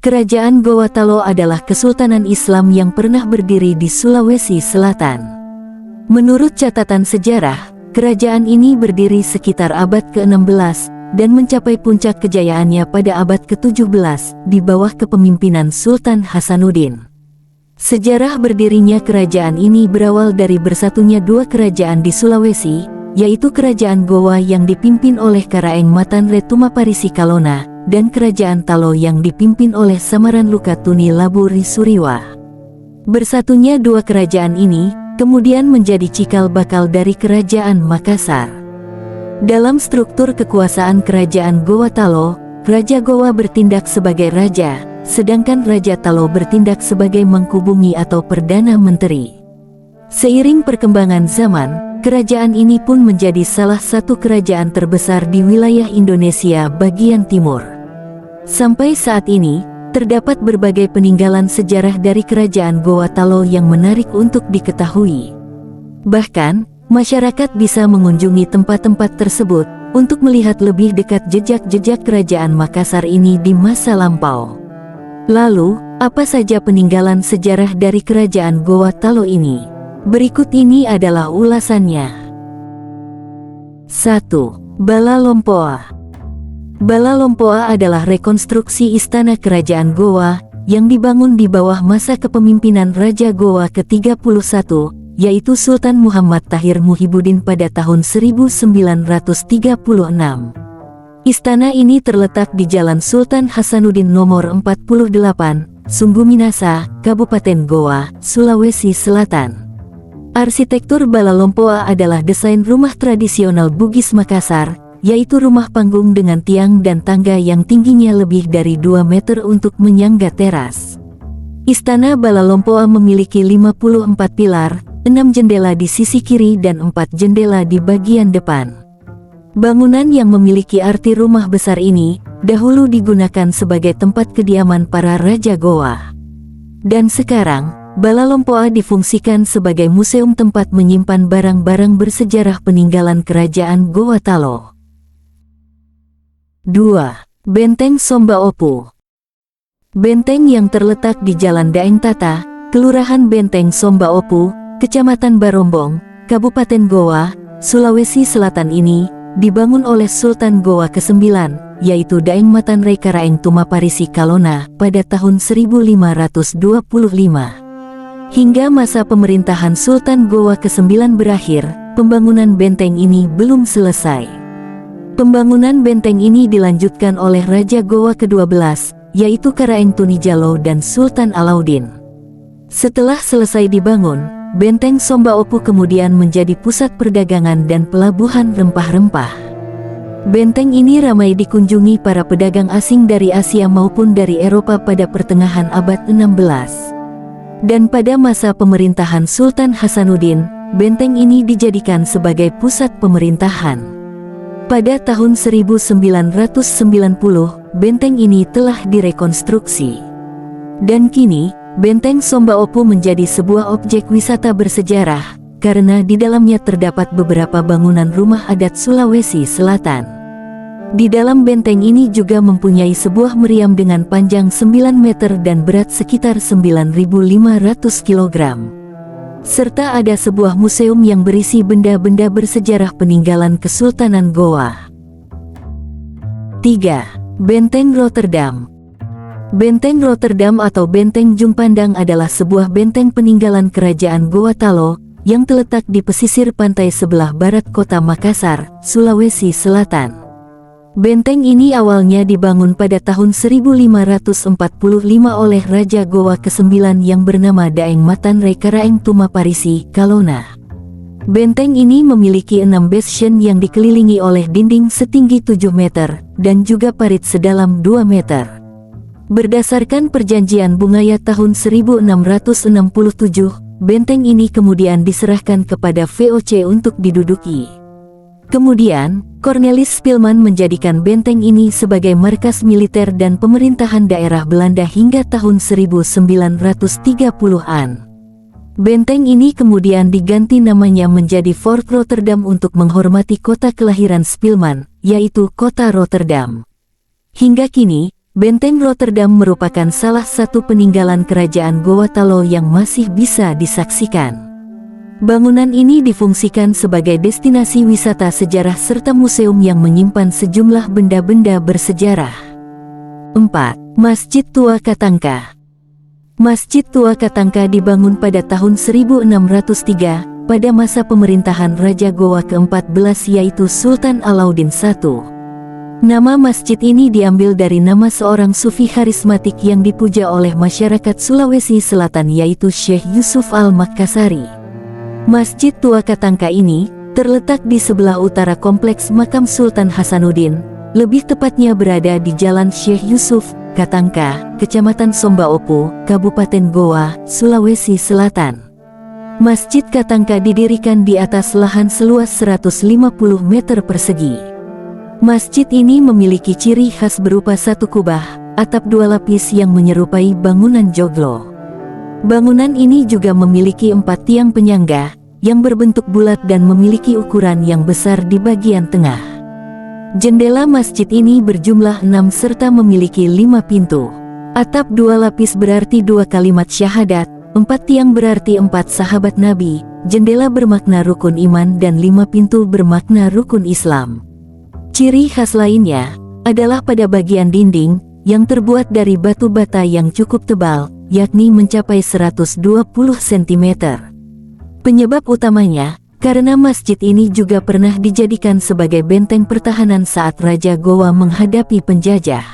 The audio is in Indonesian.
Kerajaan Gowatalo adalah kesultanan Islam yang pernah berdiri di Sulawesi Selatan. Menurut catatan sejarah, kerajaan ini berdiri sekitar abad ke-16 dan mencapai puncak kejayaannya pada abad ke-17 di bawah kepemimpinan Sultan Hasanuddin. Sejarah berdirinya kerajaan ini berawal dari bersatunya dua kerajaan di Sulawesi, yaitu Kerajaan Gowa yang dipimpin oleh Karaeng Matanre Tumaparisi Kalona dan Kerajaan Talo yang dipimpin oleh Samaran Lukatuni Laburi Suriwa. Bersatunya dua kerajaan ini kemudian menjadi cikal bakal dari Kerajaan Makassar. Dalam struktur kekuasaan Kerajaan Gowatalo, Raja Gowa bertindak sebagai raja, sedangkan Raja Talo bertindak sebagai mangkubumi atau perdana menteri. Seiring perkembangan zaman, kerajaan ini pun menjadi salah satu kerajaan terbesar di wilayah Indonesia bagian timur. Sampai saat ini, terdapat berbagai peninggalan sejarah dari Kerajaan Gowatalo yang menarik untuk diketahui. Bahkan, masyarakat bisa mengunjungi tempat-tempat tersebut untuk melihat lebih dekat jejak-jejak Kerajaan Makassar ini di masa lampau. Lalu, apa saja peninggalan sejarah dari Kerajaan Gowatalo ini? Berikut ini adalah ulasannya. 1. Bala Lompoa. Bala Lompoa adalah rekonstruksi istana kerajaan Gowa yang dibangun di bawah masa kepemimpinan Raja Gowa ke-31, yaitu Sultan Muhammad Tahir Muhibuddin pada tahun 1936. Istana ini terletak di Jalan Sultan Hasanuddin nomor 48, Sunggu Minasa, Kabupaten Gowa, Sulawesi Selatan. Arsitektur Bala Lompoa adalah desain rumah tradisional Bugis Makassar, yaitu rumah panggung dengan tiang dan tangga yang tingginya lebih dari 2 meter untuk menyangga teras. Istana Bala Lompoa memiliki 54 pilar, 6 jendela di sisi kiri dan 4 jendela di bagian depan. Bangunan yang memiliki arti rumah besar ini, dahulu digunakan sebagai tempat kediaman para Raja Gowa. Dan sekarang, Bala Lompoa difungsikan sebagai museum tempat menyimpan barang-barang bersejarah peninggalan Kerajaan Gowatalo. 2. Benteng Somba Opu. Benteng yang terletak di Jalan Daeng Tata, Kelurahan Benteng Somba Opu, Kecamatan Barombong, Kabupaten Gowa, Sulawesi Selatan ini, dibangun oleh Sultan Gowa ke-9, yaitu Daeng Matanre Karaeng Tumaparisi Kalona, pada tahun 1525. Hingga masa pemerintahan Sultan Gowa ke-9 berakhir, pembangunan benteng ini belum selesai. Pembangunan benteng ini dilanjutkan oleh Raja Gowa ke-12, yaitu Karaeng Tunijalo dan Sultan Alauddin. Setelah selesai dibangun, Benteng Somba Opu kemudian menjadi pusat perdagangan dan pelabuhan rempah-rempah. Benteng ini ramai dikunjungi para pedagang asing dari Asia maupun dari Eropa pada pertengahan abad 16. Dan pada masa pemerintahan Sultan Hasanuddin, benteng ini dijadikan sebagai pusat pemerintahan. Pada tahun 1990, benteng ini telah direkonstruksi. Dan kini, Benteng Somba Opu menjadi sebuah objek wisata bersejarah, karena di dalamnya terdapat beberapa bangunan rumah adat Sulawesi Selatan. Di dalam benteng ini juga mempunyai sebuah meriam dengan panjang 9 meter dan berat sekitar 9.500 kg. Serta ada sebuah museum yang berisi benda-benda bersejarah peninggalan Kesultanan Gowa. 3. Benteng Rotterdam. Benteng Rotterdam atau Benteng Jumpandang adalah sebuah benteng peninggalan Kerajaan Gowatalo yang terletak di pesisir pantai sebelah barat kota Makassar, Sulawesi Selatan. Benteng ini awalnya dibangun pada tahun 1545 oleh Raja Gowa ke-9 yang bernama Daeng Matanre Karaeng Tumaparisi Kalona. Benteng ini memiliki 6 bastion yang dikelilingi oleh dinding setinggi 7 meter dan juga parit sedalam 2 meter. Berdasarkan perjanjian Bungaya tahun 1667, benteng ini kemudian diserahkan kepada VOC untuk diduduki. Kemudian, Cornelis Spilman menjadikan benteng ini sebagai markas militer dan pemerintahan daerah Belanda hingga tahun 1930-an. Benteng ini kemudian diganti namanya menjadi Fort Rotterdam untuk menghormati kota kelahiran Spilman, yaitu kota Rotterdam. Hingga kini, Benteng Rotterdam merupakan salah satu peninggalan kerajaan Goa Talo yang masih bisa disaksikan. Bangunan ini difungsikan sebagai destinasi wisata sejarah serta museum yang menyimpan sejumlah benda-benda bersejarah. 4. Masjid Tua Katangka. Masjid Tua Katangka dibangun pada tahun 1603 pada masa pemerintahan Raja Goa ke-14 yaitu Sultan Alauddin I. Nama masjid ini diambil dari nama seorang sufi karismatik yang dipuja oleh masyarakat Sulawesi Selatan yaitu Syekh Yusuf Al-Makassari. Masjid Tua Katangka ini terletak di sebelah utara kompleks makam Sultan Hasanuddin, lebih tepatnya berada di Jalan Syekh Yusuf, Katangka, Kecamatan Sombaopo, Kabupaten Goa, Sulawesi Selatan. Masjid Katangka didirikan di atas lahan seluas 150 meter persegi. Masjid ini memiliki ciri khas berupa satu kubah, atap dua lapis yang menyerupai bangunan joglo. Bangunan ini juga memiliki 4 tiang penyangga, yang berbentuk bulat dan memiliki ukuran yang besar di bagian tengah. Jendela masjid ini berjumlah 6 serta memiliki 5 pintu. Atap dua lapis berarti 2 kalimat syahadat, 4 tiang berarti 4 sahabat Nabi, jendela bermakna rukun iman dan 5 pintu bermakna rukun Islam. Ciri khas lainnya adalah pada bagian dinding yang terbuat dari batu bata yang cukup tebal, yakni mencapai 120 cm. Penyebab utamanya karena masjid ini juga pernah dijadikan sebagai benteng pertahanan saat Raja Goa menghadapi penjajah.